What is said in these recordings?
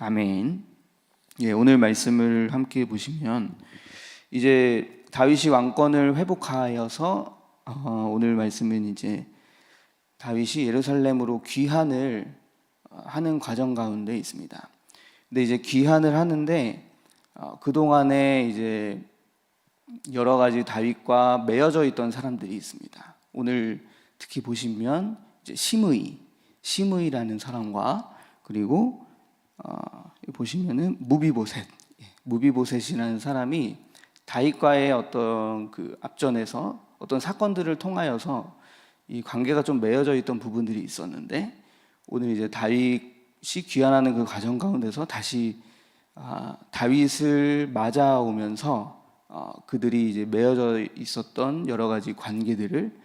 아멘. 예, 오늘 말씀을 함께 보시면 이제 다윗이 왕권을 회복하여서 오늘 말씀은 이제 다윗이 예루살렘으로 귀환을 하는 과정 가운데 있습니다. 근데 이제 귀환을 하는데 그동안에 이제 여러 가지 다윗과 매여져 있던 사람들이 있습니다. 오늘 특히 보시면 이제 시므이라는 사람과 그리고 보시면은 무비보셋이라는 사람이 다윗과의 어떤 그 앞전에서 어떤 사건들을 통하여서 이 관계가 좀 맺어져 있던 부분들이 있었는데 오늘 이제 다윗이 귀환하는 그 과정 가운데서 다시 다윗을 맞아오면서 그들이 이제 맺어져 있었던 여러 가지 관계들을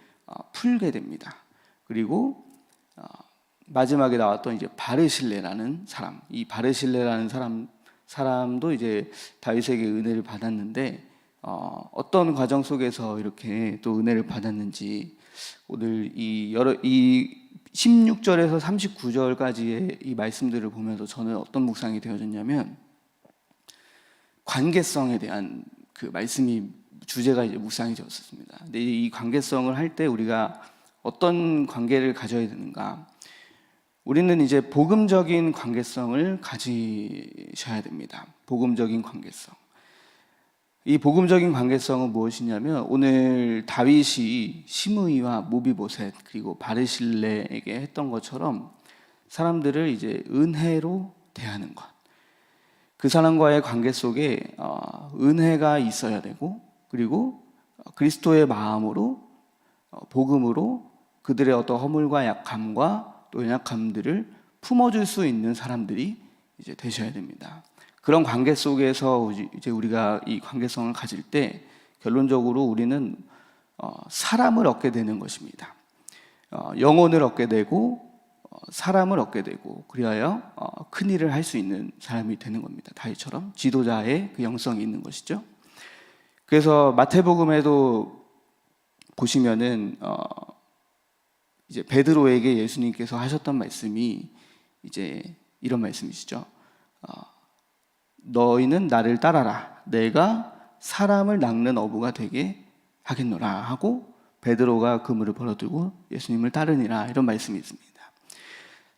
풀게 됩니다. 그리고 마지막에 나왔던 이제 바르실레라는 사람, 이 바르실레라는 사람도 이제 다윗에게 은혜를 받았는데 어떤 과정 속에서 이렇게 또 은혜를 받았는지 오늘 이 16절에서 39절까지의 이 말씀들을 보면서 저는 어떤 묵상이 되어졌냐면 관계성에 대한 그 말씀이 주제가 이제 묵상이 되었습니다. 근데 이 관계성을 할 때 우리가 어떤 관계를 가져야 되는가? 우리는 이제 복음적인 관계성을 가지셔야 됩니다. 복음적인 관계성. 이 복음적인 관계성은 무엇이냐면 오늘 다윗이 시므이와 무비보셋 그리고 바르실레에게 했던 것처럼 사람들을 이제 은혜로 대하는 것. 그 사람과의 관계 속에 은혜가 있어야 되고 그리고 그리스도의 마음으로 복음으로 그들의 어떤 허물과 약함과 또 연약함들을 품어줄 수 있는 사람들이 이제 되셔야 됩니다. 그런 관계 속에서 이제 우리가 이 관계성을 가질 때 결론적으로 우리는 사람을 얻게 되는 것입니다. 영혼을 얻게 되고 사람을 얻게 되고 그리하여 큰 일을 할 수 있는 사람이 되는 겁니다. 다윗처럼 지도자의 그 영성이 있는 것이죠. 그래서 마태복음에도 보시면은 이제 베드로에게 예수님께서 하셨던 말씀이 이제 이런 말씀이시죠. 너희는 나를 따라라. 내가 사람을 낚는 어부가 되게 하겠노라 하고 베드로가 그물을 벌어들고 예수님을 따르니라 이런 말씀이 있습니다.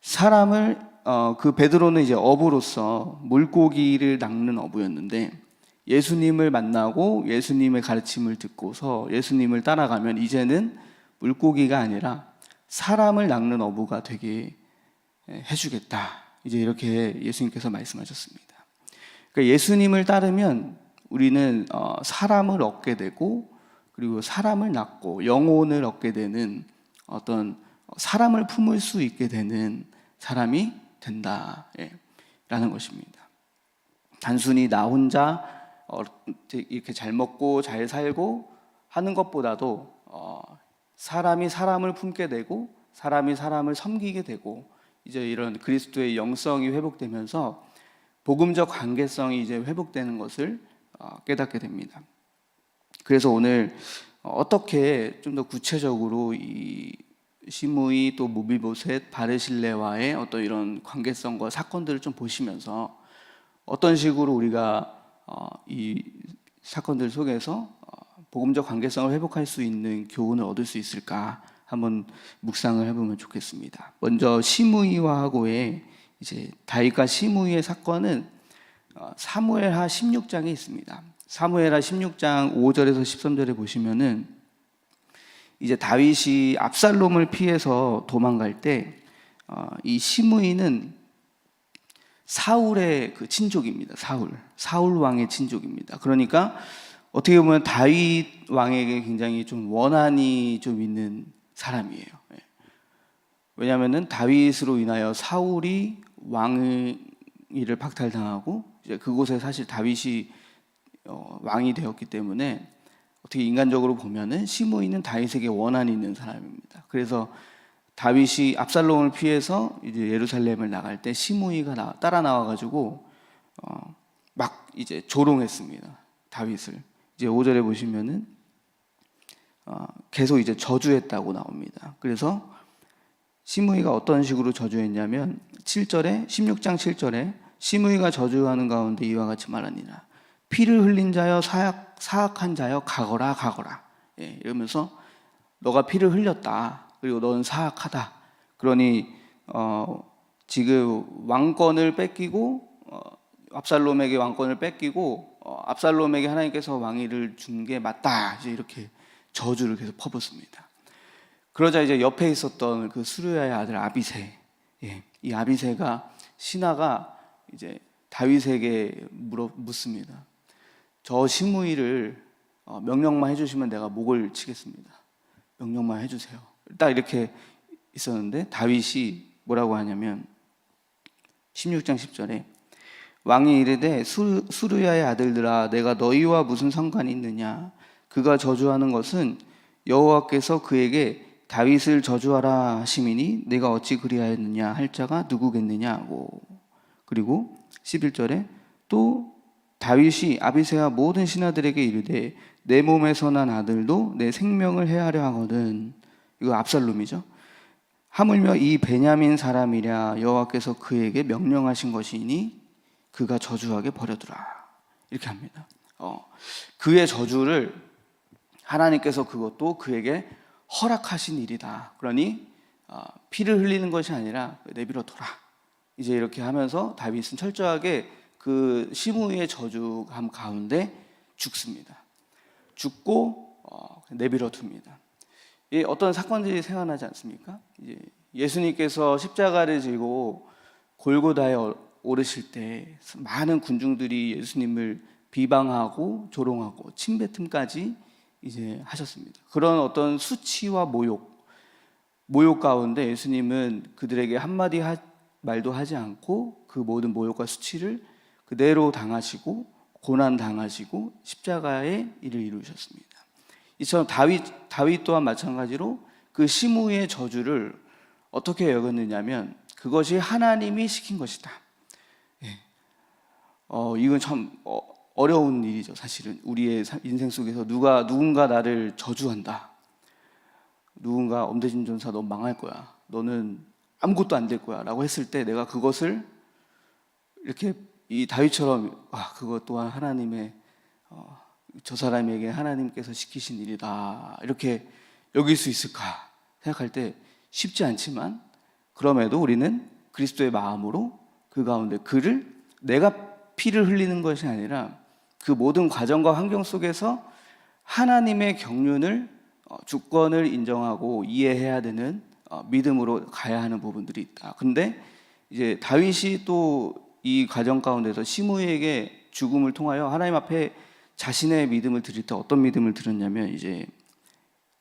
사람을 그 베드로는 이제 어부로서 물고기를 낚는 어부였는데 예수님을 만나고 예수님의 가르침을 듣고서 예수님을 따라가면 이제는 물고기가 아니라 사람을 낚는 어부가 되게 해주겠다. 이제 이렇게 예수님께서 말씀하셨습니다. 그러니까 예수님을 따르면 우리는 사람을 얻게 되고 그리고 사람을 낳고 영혼을 얻게 되는 어떤 사람을 품을 수 있게 되는 사람이 된다라는 것입니다. 단순히 나 혼자 이렇게 잘 먹고 잘 살고 하는 것보다도 사람이 사람을 품게 되고 사람이 사람을 섬기게 되고 이제 이런 그리스도의 영성이 회복되면서 복음적 관계성이 이제 회복되는 것을 깨닫게 됩니다. 그래서 오늘 어떻게 좀 더 구체적으로 이 시므이 또 무비보셋 바르실레와의 어떤 이런 관계성과 사건들을 좀 보시면서 어떤 식으로 우리가 이 사건들 속에서 복음적 관계성을 회복할 수 있는 교훈을 얻을 수 있을까 한번 묵상을 해보면 좋겠습니다. 먼저 시므이와하고의 이제 다윗과 시므이의 사건은 사무엘하 16장에 있습니다. 사무엘하 16장 5절에서 13절에 보시면은 이제 다윗이 압살롬을 피해서 도망갈 때 이 시므이는 사울의 그 친족입니다. 사울 왕의 친족입니다. 그러니까 어떻게 보면 다윗 왕에게 굉장히 좀 원한이 좀 있는 사람이에요. 왜냐하면은 다윗으로 인하여 사울이 왕위를 박탈당하고 이제 그곳에 사실 다윗이 왕이 되었기 때문에 어떻게 인간적으로 보면은 시므이는 다윗에게 원한이 있는 사람입니다. 그래서 다윗이 압살롬을 피해서 이제 예루살렘을 나갈 때 시므이가 따라 나와가지고 막 이제 조롱했습니다. 다윗을. 이제 5절에 보시면은 계속 이제 저주했다고 나옵니다. 그래서 시므이가 어떤 식으로 저주했냐면 7절에 16장 7절에 시므이가 저주하는 가운데 이와 같이 말하니라. 피를 흘린 자여 사악한 자여 가거라 가거라. 이러면서 너가 피를 흘렸다. 그리고 너는 사악하다. 그러니 지금 왕권을 뺏기고 압살롬에게 왕권을 뺏기고 압살롬에게 하나님께서 왕위를 준 게 맞다. 이제 이렇게 저주를 계속 퍼붓습니다. 그러자 이제 옆에 있었던 그 수르야의 아들 아비새, 이 아비새가 신하가 이제 다윗에게 묻습니다. 저 시므이를 명령만 해주시면 내가 목을 치겠습니다. 명령만 해주세요. 딱 이렇게 있었는데 다윗이 뭐라고 하냐면 16장 10절에 왕이 이르되 수르야의 아들들아 내가 너희와 무슨 상관이 있느냐 그가 저주하는 것은 여호와께서 그에게 다윗을 저주하라 하심이니 내가 어찌 그리하였느냐 할 자가 누구겠느냐 하고 그리고 11절에 또 다윗이 아비새와 모든 신하들에게 이르되 내 몸에서 난 아들도 내 생명을 해하려 하거든. 이거 압살롬이죠. 하물며 이 베냐민 사람이랴 여호와께서 그에게 명령하신 것이니 그가 저주하게 버려두라. 이렇게 합니다. 그의 저주를 하나님께서 그것도 그에게 허락하신 일이다. 그러니 피를 흘리는 것이 아니라 내버려 둬라. 이제 이렇게 하면서 다윗은 철저하게 그 시므이의 저주함 가운데 죽습니다. 죽고 내버려 둡니다. 어떤 사건들이 생각나지 않습니까? 예수님께서 십자가를 지고 골고다에 오르실 때 많은 군중들이 예수님을 비방하고 조롱하고 침뱉음까지 이제 하셨습니다. 그런 어떤 수치와 모욕 가운데 예수님은 그들에게 한마디 말도 하지 않고 그 모든 모욕과 수치를 그대로 당하시고 고난 당하시고 십자가의 일을 이루셨습니다. 이처럼 다윗 또한 마찬가지로 그 시므이의 저주를 어떻게 여겼느냐면 그것이 하나님이 시킨 것이다. 이건 참 어려운 일이죠. 사실은 우리의 인생 속에서 누군가 나를 저주한다. 누군가 엄대진존사 너 망할 거야. 너는 아무것도 안 될 거야. 라고 했을 때 내가 그것을 이렇게 이 다윗처럼 그것 또한 하나님의 저 사람에게 하나님께서 시키신 일이다. 이렇게 여길 수 있을까 생각할 때 쉽지 않지만 그럼에도 우리는 그리스도의 마음으로 그 가운데 그를 내가 피를 흘리는 것이 아니라 그 모든 과정과 환경 속에서 하나님의 경륜을 주권을 인정하고 이해해야 되는 믿음으로 가야 하는 부분들이 있다. 근데 이제 다윗이 또 이 과정 가운데서 시므이에게 죽음을 통하여 하나님 앞에 자신의 믿음을 드릴 때 어떤 믿음을 드렸냐면 이제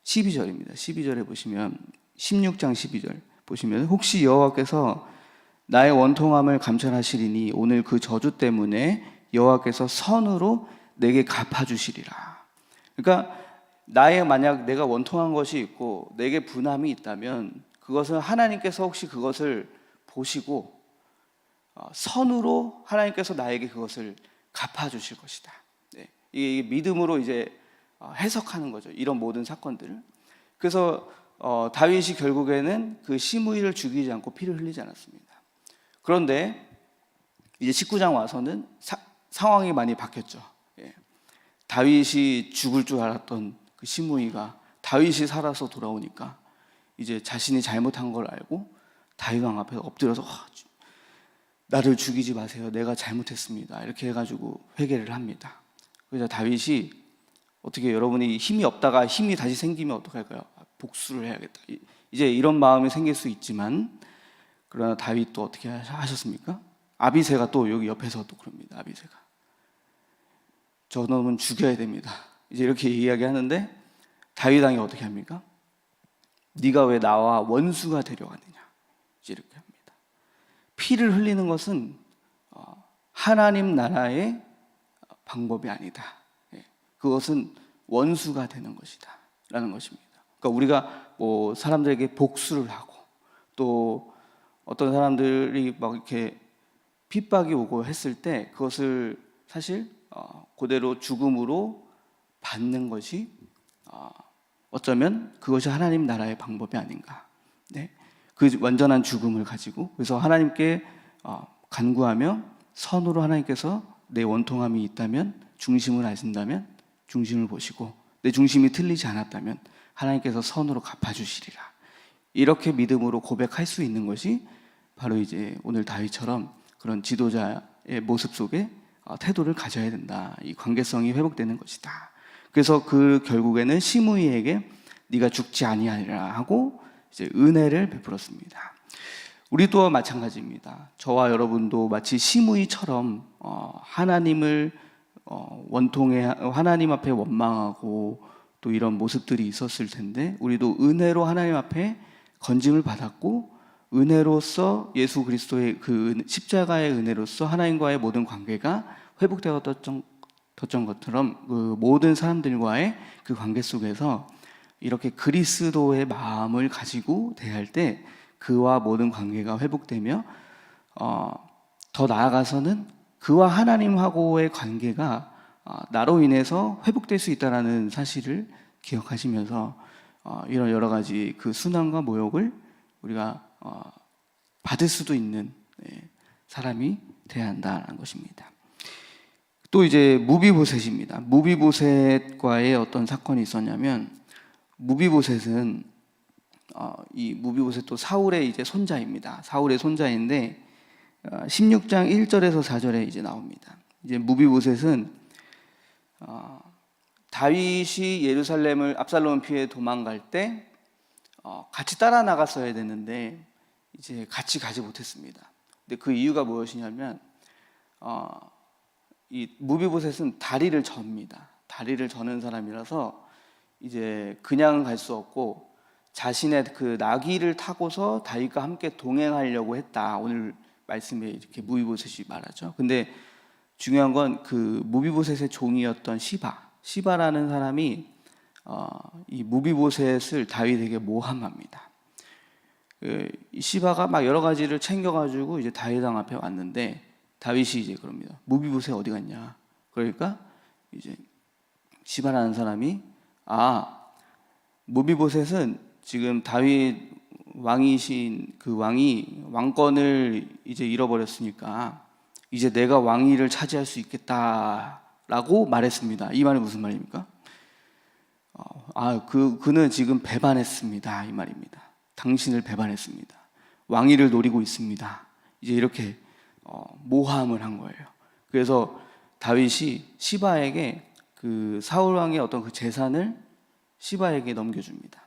12절입니다. 12절에 보시면 16장 12절 보시면 혹시 여호와께서 나의 원통함을 감찰하시리니 오늘 그 저주 때문에 여호와께서 선으로 내게 갚아주시리라. 그러니까 만약 내가 원통한 것이 있고 내게 분함이 있다면 그것은 하나님께서 혹시 그것을 보시고 선으로 하나님께서 나에게 그것을 갚아주실 것이다. 이게 믿음으로 이제 해석하는 거죠. 이런 모든 사건들을. 그래서 다윗이 결국에는 그 시므이를 죽이지 않고 피를 흘리지 않았습니다. 그런데 이제 19장 와서는 상황이 많이 바뀌었죠. 다윗이 죽을 줄 알았던 그 시므이가 다윗이 살아서 돌아오니까 이제 자신이 잘못한 걸 알고 다윗 왕 앞에 엎드려서 나를 죽이지 마세요. 내가 잘못했습니다. 이렇게 해가지고 회개를 합니다. 그래서 다윗이 어떻게 여러분이 힘이 없다가 힘이 다시 생기면 어떡할까요? 복수를 해야겠다. 이제 이런 마음이 생길 수 있지만 그러나 다윗도 어떻게 하셨습니까? 아비새가 또 여기 옆에서 또 그럽니다. 아비새가 저 놈은 죽여야 됩니다. 이제 이렇게 이야기하는데 다윗 왕이 어떻게 합니까? 네가 왜 나와 원수가 되려가느냐? 이제 이렇게 합니다. 피를 흘리는 것은 하나님 나라의 방법이 아니다. 그것은 원수가 되는 것이다. 라는 것입니다. 그러니까 우리가 뭐 사람들에게 복수를 하고 또 어떤 사람들이 막 이렇게 핍박이 오고 했을 때 그것을 사실 그대로 죽음으로 받는 것이 어쩌면 그것이 하나님 나라의 방법이 아닌가. 그 완전한 죽음을 가지고 그래서 하나님께 간구하며 선으로 하나님께서 내 원통함이 있다면, 중심을 아신다면 중심을 보시고, 내 중심이 틀리지 않았다면 하나님께서 선으로 갚아주시리라. 이렇게 믿음으로 고백할 수 있는 것이 바로 이제 오늘 다윗처럼 그런 지도자의 모습 속에 태도를 가져야 된다. 이 관계성이 회복되는 것이다. 그래서 그 결국에는 시므이에게 네가 죽지 아니하리라 하고 이제 은혜를 베풀었습니다. 우리도 마찬가지입니다. 저와 여러분도 마치 시므이처럼 하나님을 하나님 앞에 원망하고 또 이런 모습들이 있었을 텐데, 우리도 은혜로 하나님 앞에 건짐을 받았고, 은혜로서 예수 그리스도의 그 십자가의 은혜로서 하나님과의 모든 관계가 회복되었던 것처럼 그 모든 사람들과의 그 관계 속에서 이렇게 그리스도의 마음을 가지고 대할 때 그와 모든 관계가 회복되며 더 나아가서는 그와 하나님하고의 관계가 나로 인해서 회복될 수 있다는 사실을 기억하시면서 이런 여러 가지 그 순환과 모욕을 우리가 받을 수도 있는 사람이 되어야 한다는 것입니다. 또 이제 무비보셋입니다. 무비보셋과의 어떤 사건이 있었냐면, 무비보셋은 이 무비보셋도 사울의 이제 손자입니다. 사울의 손자인데 16장 1절에서 4절에 이제 나옵니다. 이제 무비보셋은 다윗이 예루살렘을 압살롬 피해 도망갈 때 같이 따라 나갔어야 되는데 이제 같이 가지 못했습니다. 근데 그 이유가 무엇이냐면 이 무비보셋은 다리를 접니다. 다리를 저는 사람이라서 이제 그냥 갈 수 없고 자신의 그 나귀를 타고서 다윗과 함께 동행하려고 했다. 오늘 말씀에 이렇게 무비보셋이 말하죠. 근데 중요한 건 그 무비보셋의 종이었던 시바라는 사람이 이 무비보셋을 다윗에게 모함합니다. 이 시바가 막 여러 가지를 챙겨가지고 이제 다윗 왕 앞에 왔는데 다윗이 이제 그럽니다. 무비보셋 어디 갔냐? 그러니까 이제 시바라는 사람이 무비보셋은 지금 다윗 왕이신 그 왕이 왕권을 이제 잃어버렸으니까 이제 내가 왕위를 차지할 수 있겠다라고 말했습니다. 이 말이 무슨 말입니까? 그는 지금 배반했습니다. 이 말입니다. 당신을 배반했습니다. 왕위를 노리고 있습니다. 이제 이렇게 모함을 한 거예요. 그래서 다윗이 시바에게 그 사울 왕의 어떤 그 재산을 시바에게 넘겨줍니다.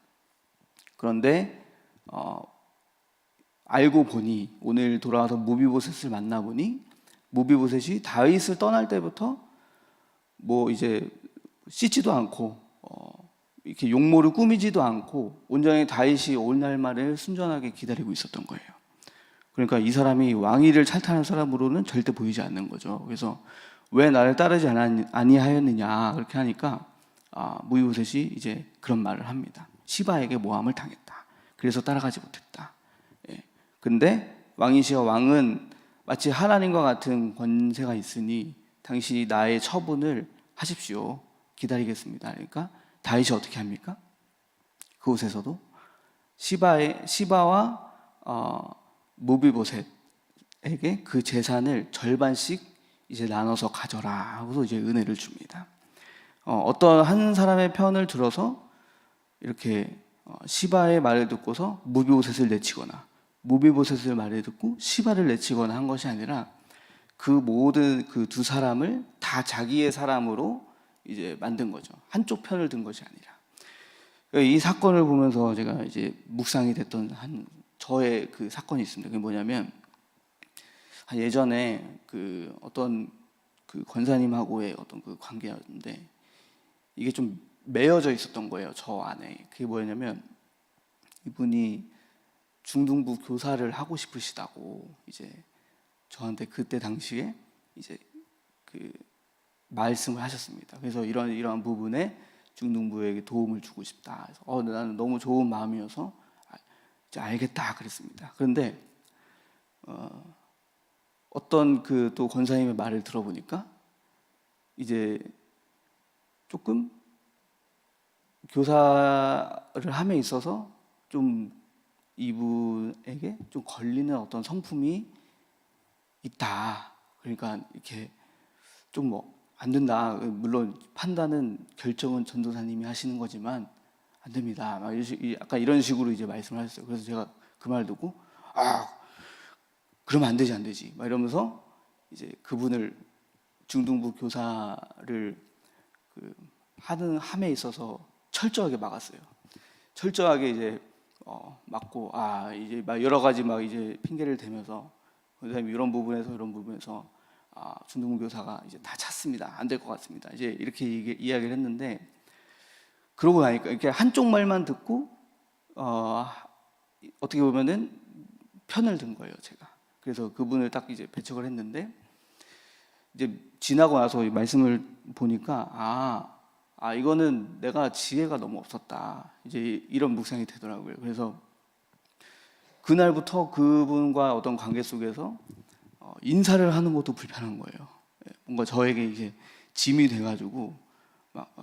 그런데 알고 보니 오늘 돌아와서 무비보셋을 만나보니 무비보셋이 다윗을 떠날 때부터 뭐 이제 씻지도 않고 이렇게 용모를 꾸미지도 않고 온전히 다윗이 올 날만을 순전하게 기다리고 있었던 거예요. 그러니까 이 사람이 왕위를 찬탈한 사람으로는 절대 보이지 않는 거죠. 그래서 왜 나를 따르지 아니하였느냐 그렇게 하니까 무비보셋이 이제 그런 말을 합니다. 시바에게 모함을 당했다. 그래서 따라가지 못했다. 근데 왕이시여, 왕은 마치 하나님과 같은 권세가 있으니 당신이 나의 처분을 하십시오. 기다리겠습니다. 그러니까 다윗이 어떻게 합니까? 그곳에서도 시바와 무비보셋에게 그 재산을 절반씩 이제 나눠서 가져라 하고서 이제 은혜를 줍니다. 어떤 한 사람의 편을 들어서 이렇게 시바의 말을 듣고서 무비보셋을 내치거나 무비보셋의 말을 듣고 시바를 내치거나 한 것이 아니라 그 모든 그 두 사람을 다 자기의 사람으로 이제 만든 거죠. 한쪽 편을 든 것이 아니라. 이 사건을 보면서 제가 이제 묵상이 됐던 저의 그 사건이 있습니다. 그게 뭐냐면 예전에 그 어떤 그 권사님하고의 어떤 그 관계였는데 이게 좀 매여져 있었던 거예요. 저 안에. 그게 뭐냐면 이분이 중등부 교사를 하고 싶으시다고 이제 저한테 그때 당시에 이제 그 말씀을 하셨습니다. 그래서 이러한 부분에 중등부에게 도움을 주고 싶다. 그래서 나는 너무 좋은 마음이어서 이제 알겠다 그랬습니다. 그런데 어떤 그 또 권사님의 말을 들어보니까 이제 조금 교사를 함에 있어서 좀 이분에게 좀 걸리는 어떤 성품이 있다. 그러니까 이렇게 좀 뭐 안 된다. 물론 판단은 결정은 전도사님이 하시는 거지만 안 됩니다. 막 약간 이런 식으로 이제 말씀을 하셨어요. 그래서 제가 그 말 듣고 그러면 안 되지 안 되지 막 이러면서 이제 그분을 중등부 교사를 그 하는 함에 있어서 철저하게 막았어요. 철저하게 이제 막고 이제 막 여러 가지 막 이제 핑계를 대면서 그다음에 이런 부분에서 중등부 교사가 이제 다 찼습니다. 안 될 것 같습니다. 이제 이렇게 이야기를 했는데 그러고 나니까 이렇게 한쪽 말만 듣고 어떻게 보면은 편을 든 거예요, 제가. 그래서 그분을 딱 이제 배척을 했는데 이제 지나고 나서 말씀을 보니까 이거는 내가 지혜가 너무 없었다. 이제 이런 묵상이 되더라고요. 그래서 그날부터 그분과 어떤 관계 속에서 인사를 하는 것도 불편한 거예요. 뭔가 저에게 이제 짐이 돼가지고 막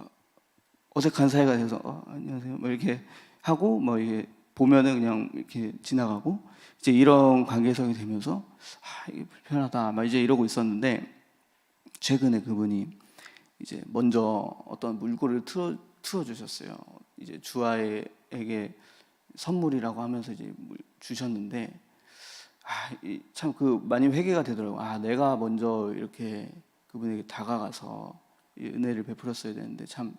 어색한 사이가 돼서 안녕하세요 뭐 이렇게 하고 뭐 이게 보면은 그냥 이렇게 지나가고 이제 이런 관계성이 되면서 이게 불편하다 막 이제 이러고 있었는데 최근에 그분이 이제 먼저 어떤 물건을 틀어 주셨어요. 이제 주아에게 선물이라고 하면서 이제 주셨는데 참 그 많이 회개가 되더라고요. 내가 먼저 이렇게 그분에게 다가가서 이 은혜를 베풀었어야 되는데 참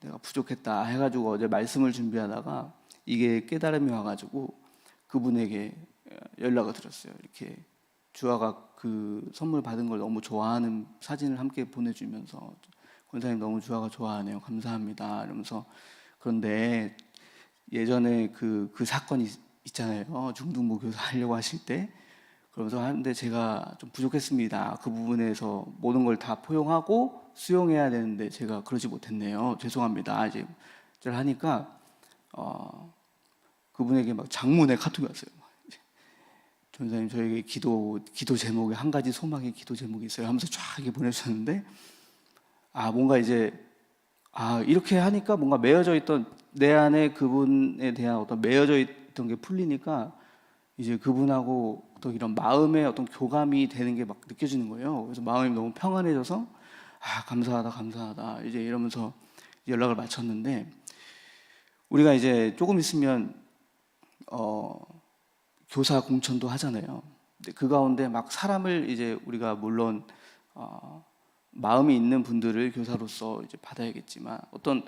내가 부족했다 해가지고 어제 말씀을 준비하다가 이게 깨달음이 와가지고 그분에게 연락을 드렸어요. 이렇게 주아가 그 선물 받은 걸 너무 좋아하는 사진을 함께 보내주면서 권사님 너무 주아가 좋아하네요. 감사합니다. 이러면서 그런데 예전에 그 사건이 있잖아요. 중등부 교사 하려고 하실 때 그러면서 하는데 제가 좀 부족했습니다. 그 부분에서 모든 걸 다 포용하고 수용해야 되는데 제가 그러지 못했네요. 죄송합니다. 이제 하니까 그분에게 막 장문의 카톡이 왔어요. 전사님 저에게 기도 제목에 한 가지 소망의 기도 제목이 있어요 하면서 쫙 이렇게 보내주셨는데 뭔가 이제 이렇게 하니까 뭔가 매여져 있던 내 안에 그분에 대한 어떤 매여져 있던 게 풀리니까 이제 그분하고 또 이런 마음의 어떤 교감이 되는 게 막 느껴지는 거예요. 그래서 마음이 너무 평안해져서 감사하다 이제 이러면서 연락을 마쳤는데 우리가 이제 조금 있으면 교사 공천도 하잖아요. 근데 그 가운데 막 사람을 이제 우리가 물론 마음이 있는 분들을 교사로서 이제 받아야겠지만 어떤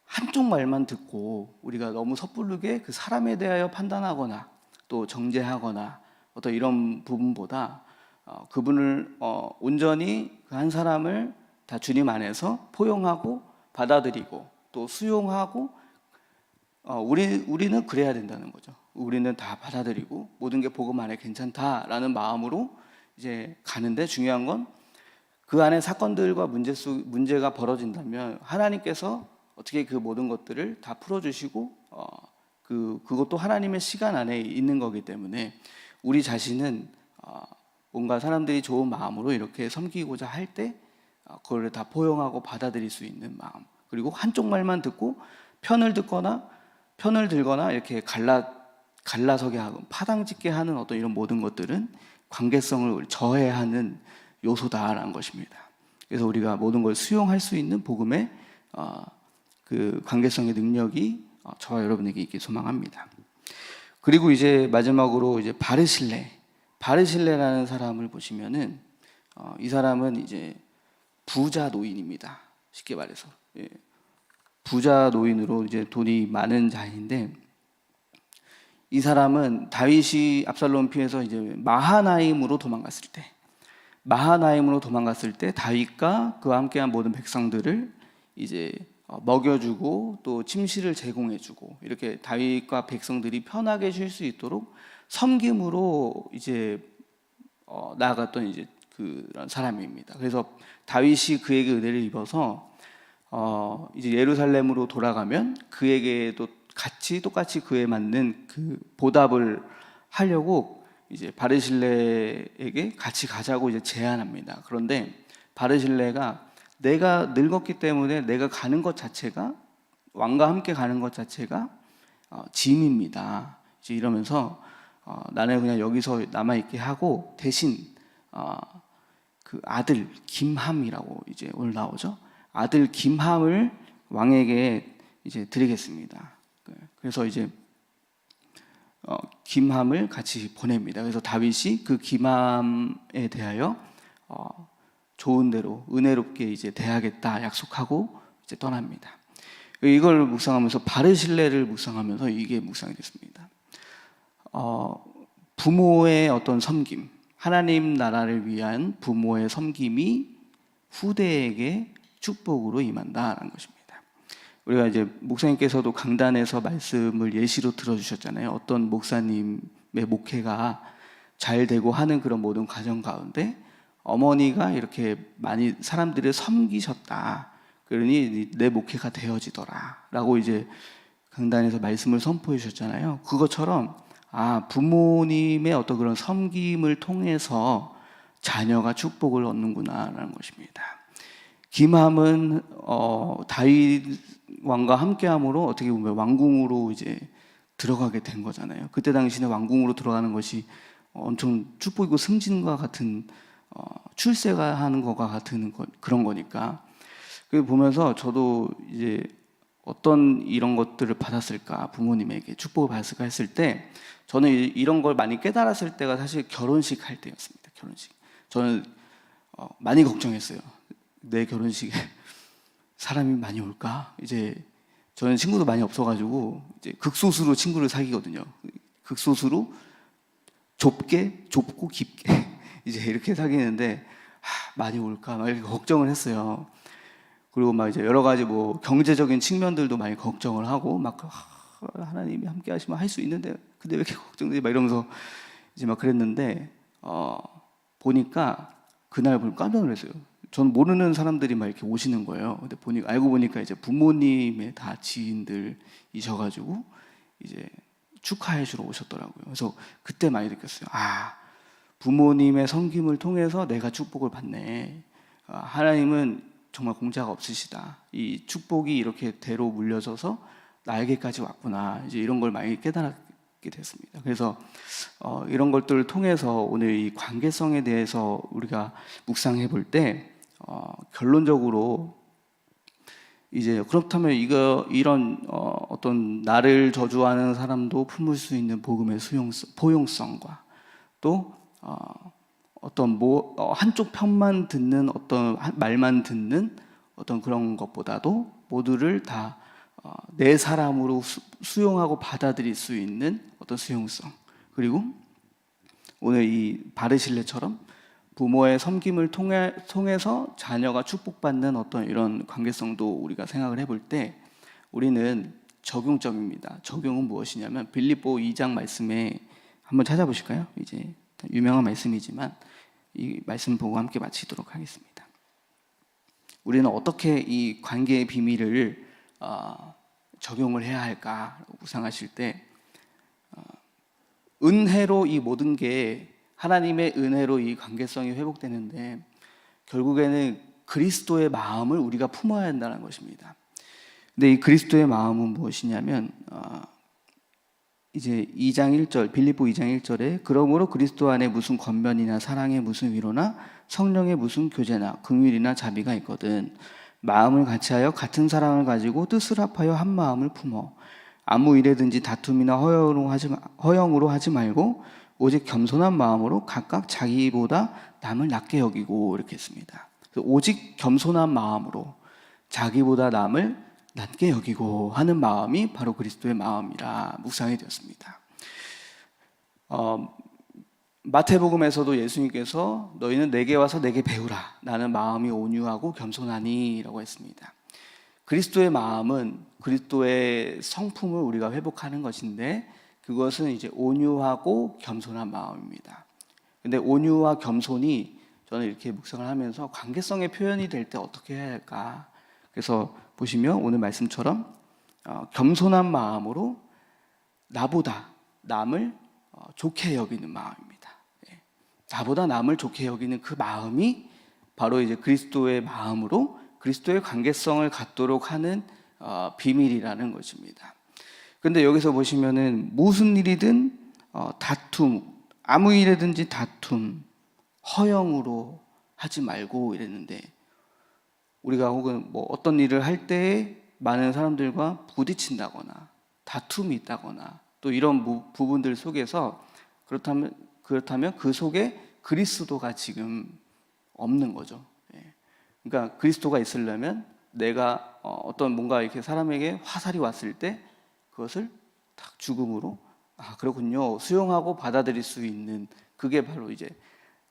한쪽 말만 듣고 우리가 너무 섣부르게 그 사람에 대하여 판단하거나 또 정죄하거나 어떤 이런 부분보다 그분을 온전히 그 한 사람을 다 주님 안에서 포용하고 받아들이고 또 수용하고 우리는 그래야 된다는 거죠. 우리는 다 받아들이고 모든 게 복음 안에 괜찮다라는 마음으로 이제 가는데 중요한 건 그 안에 사건들과 문제가 벌어진다면 하나님께서 어떻게 그 모든 것들을 다 풀어주시고 그것도 하나님의 시간 안에 있는 거기 때문에 우리 자신은 뭔가 사람들이 좋은 마음으로 이렇게 섬기고자 할 때 그걸 다 포용하고 받아들일 수 있는 마음 그리고 한쪽 말만 듣고 편을 들거나 이렇게 갈라서게 하고 파당짓게 하는 어떤 이런 모든 것들은 관계성을 저해하는 요소다라는 것입니다. 그래서 우리가 모든 걸 수용할 수 있는 복음의 그 관계성의 능력이 저와 여러분에게 있길 소망합니다. 그리고 이제 마지막으로 이제 바르실레라는 사람을 보시면은 이 사람은 이제 부자 노인입니다. 쉽게 말해서 부자 노인으로 이제 돈이 많은 자인데 이 사람은 다윗이 압살롬 피해서 이제 마하나임으로 도망갔을 때 다윗과 그와 함께한 모든 백성들을 이제 먹여주고 또 침실을 제공해주고 이렇게 다윗과 백성들이 편하게 쉴 수 있도록 섬김으로 이제 나아갔던 이제 그런 사람입니다. 그래서 다윗이 그에게 은혜를 입어서 이제 예루살렘으로 돌아가면 그에게도 똑같이 그에 맞는 그 보답을 하려고 이제 바르실레에게 같이 가자고 이제 제안합니다. 그런데 바르실레가 내가 늙었기 때문에 내가 가는 것 자체가 왕과 함께 가는 것 자체가 짐입니다. 이제 이러면서 나는 그냥 여기서 남아 있게 하고 대신 그 아들 김함이라고 이제 오늘 나오죠. 아들 김함을 왕에게 이제 드리겠습니다. 그래서 이제 김함을 같이 보냅니다. 그래서 다윗이 그 김함에 대하여 좋은 대로 은혜롭게 이제 대하겠다 약속하고 이제 떠납니다. 이걸 묵상하면서 바르실레를 묵상하면서 이게 묵상이 됐습니다. 부모의 어떤 섬김, 하나님 나라를 위한 부모의 섬김이 후대에게 축복으로 임한다라는 것입니다. 우리가 이제 목사님께서도 강단에서 말씀을 예시로 들어주셨잖아요. 어떤 목사님의 목회가 잘 되고 하는 그런 모든 과정 가운데 어머니가 이렇게 많이 사람들을 섬기셨다. 그러니 내 목회가 되어지더라. 라고 이제 강단에서 말씀을 선포해 주셨잖아요. 그것처럼 부모님의 어떤 그런 섬김을 통해서 자녀가 축복을 얻는구나라는 것입니다. 김함은 다윗 왕과 함께함으로 어떻게 보면 왕궁으로 이제 들어가게 된 거잖아요. 그때 당시에 왕궁으로 들어가는 것이 엄청 축복이고 승진과 같은 출세가 하는 것과 같은 그런 거니까. 그 보면서 저도 이제 어떤 이런 것들을 받았을까, 부모님에게 축복을 받았을까 했을 때 저는 이런 걸 많이 깨달았을 때가 사실 결혼식 할 때였습니다. 결혼식. 저는 많이 걱정했어요. 내 결혼식에 사람이 많이 올까? 이제 저는 친구도 많이 없어가지고 이제 극소수로 친구를 사귀거든요. 극소수로 좁고 깊게 이제 이렇게 사귀는데 많이 올까? 막 이렇게 걱정을 했어요. 그리고 막 이제 여러 가지 뭐 경제적인 측면들도 많이 걱정을 하고 막 하나님이 함께 하시면 할 수 있는데 근데 왜 이렇게 걱정되지? 막 이러면서 이제 막 그랬는데 보니까 그날 보니 깜짝 놀랐어요. 전 모르는 사람들이 막 이렇게 오시는 거예요. 근데 알고 보니까 이제 부모님의 다 지인들이셔가지고 이제 축하해 주러 오셨더라고요. 그래서 그때 많이 느꼈어요. 부모님의 섬김을 통해서 내가 축복을 받네. 하나님은 정말 공자가 없으시다. 이 축복이 이렇게 대로 물려져서 나에게까지 왔구나. 이제 이런 걸 많이 깨달게 됐습니다. 그래서 이런 것들을 통해서 오늘 이 관계성에 대해서 우리가 묵상해 볼 때 결론적으로 이제 그렇다면 이런 어떤 나를 저주하는 사람도 품을 수 있는 복음의 포용성과 또 어떤 한쪽 편만 듣는 어떤 말만 듣는 어떤 그런 것보다도 모두를 다 내 사람으로 수용하고 받아들일 수 있는 어떤 수용성, 그리고 오늘 이 바르실레처럼 부모의 섬김을 통해서 자녀가 축복받는 어떤 이런 관계성도 우리가 생각을 해볼 때 우리는 적용점입니다. 적용은 무엇이냐면 빌립보 2장 말씀에 한번 찾아보실까요? 이제 유명한 말씀이지만 이 말씀 보고 함께 마치도록 하겠습니다. 우리는 어떻게 이 관계의 비밀을 적용을 해야 할까 묵상하실 때 은혜로 이 모든 게 하나님의 은혜로 이 관계성이 회복되는데 결국에는 그리스도의 마음을 우리가 품어야 한다는 것입니다. 근데 이 그리스도의 마음은 무엇이냐면 이제 2장 1절 빌립보 2장 1절에 그러므로 그리스도 안에 무슨 권면이나 사랑의 무슨 위로나 성령의 무슨 교제나 긍휼이나 자비가 있거든 마음을 같이하여 같은 사랑을 가지고 뜻을 합하여 한 마음을 품어 아무 일에든지 다툼이나 허영으로 하지 말고 오직 겸손한 마음으로 각각 자기보다 남을 낮게 여기고 이렇게 했습니다. 오직 겸손한 마음으로 자기보다 남을 낮게 여기고 하는 마음이 바로 그리스도의 마음이라 묵상이 되었습니다. 마태복음에서도 예수님께서 너희는 내게 와서 내게 배우라 나는 마음이 온유하고 겸손하니 라고 했습니다. 그리스도의 마음은 그리스도의 성품을 우리가 회복하는 것인데 그것은 이제 온유하고 겸손한 마음입니다. 근데 온유와 겸손이 저는 이렇게 묵상을 하면서 관계성의 표현이 될 때 어떻게 해야 할까? 그래서 보시면 오늘 말씀처럼 겸손한 마음으로 나보다 남을 좋게 여기는 마음입니다. 나보다 남을 좋게 여기는 그 마음이 바로 이제 그리스도의 마음으로 그리스도의 관계성을 갖도록 하는 비밀이라는 것입니다. 근데 여기서 보시면은 무슨 일이든 다툼, 아무 일이든지 다툼, 허영으로 하지 말고 이랬는데, 우리가 혹은 뭐 어떤 일을 할 때 많은 사람들과 부딪힌다거나 다툼이 있다거나 또 이런 부분들 속에서 그렇다면 그 속에 그리스도가 지금 없는 거죠. 예. 그러니까 그리스도가 있으려면 내가 어떤 뭔가 이렇게 사람에게 화살이 왔을 때 그것을 딱 죽음으로 그렇군요 수용하고 받아들일 수 있는, 그게 바로 이제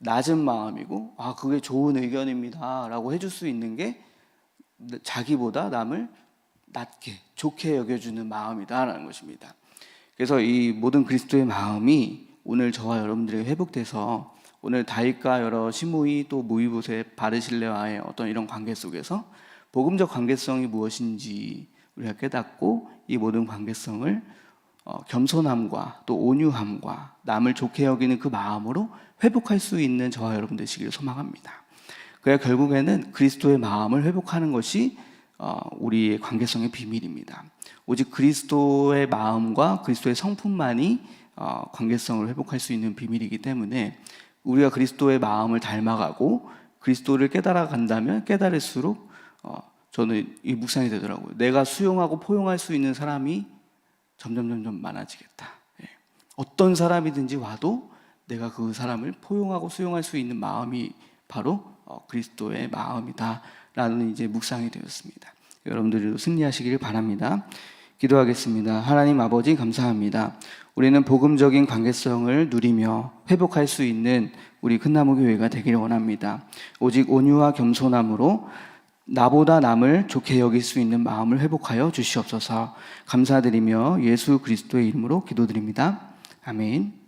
낮은 마음이고 그게 좋은 의견입니다 라고 해줄 수 있는 게 자기보다 남을 낮게 좋게 여겨주는 마음이다라는 것입니다. 그래서 이 모든 그리스도의 마음이 오늘 저와 여러분들에게 회복돼서 오늘 다윗과 여러 시므이 또 모이봇의 바르실레와의 어떤 이런 관계 속에서 복음적 관계성이 무엇인지 우리가 깨닫고 이 모든 관계성을 겸손함과 또 온유함과 남을 좋게 여기는 그 마음으로 회복할 수 있는 저와 여러분 되시기를 소망합니다. 그래야 결국에는 그리스도의 마음을 회복하는 것이 우리의 관계성의 비밀입니다. 오직 그리스도의 마음과 그리스도의 성품만이 관계성을 회복할 수 있는 비밀이기 때문에 우리가 그리스도의 마음을 닮아가고 그리스도를 깨달아 간다면 깨달을수록 저는 이 묵상이 되더라고요. 내가 수용하고 포용할 수 있는 사람이 점점 많아지겠다. 어떤 사람이든지 와도 내가 그 사람을 포용하고 수용할 수 있는 마음이 바로 그리스도의 마음이다라는 이제 묵상이 되었습니다. 여러분들도 승리하시기를 바랍니다. 기도하겠습니다. 하나님 아버지 감사합니다. 우리는 복음적인 관계성을 누리며 회복할 수 있는 우리 큰나무 교회가 되기를 원합니다. 오직 온유와 겸손함으로 나보다 남을 좋게 여길 수 있는 마음을 회복하여 주시옵소서. 감사드리며 예수 그리스도의 이름으로 기도드립니다. 아멘.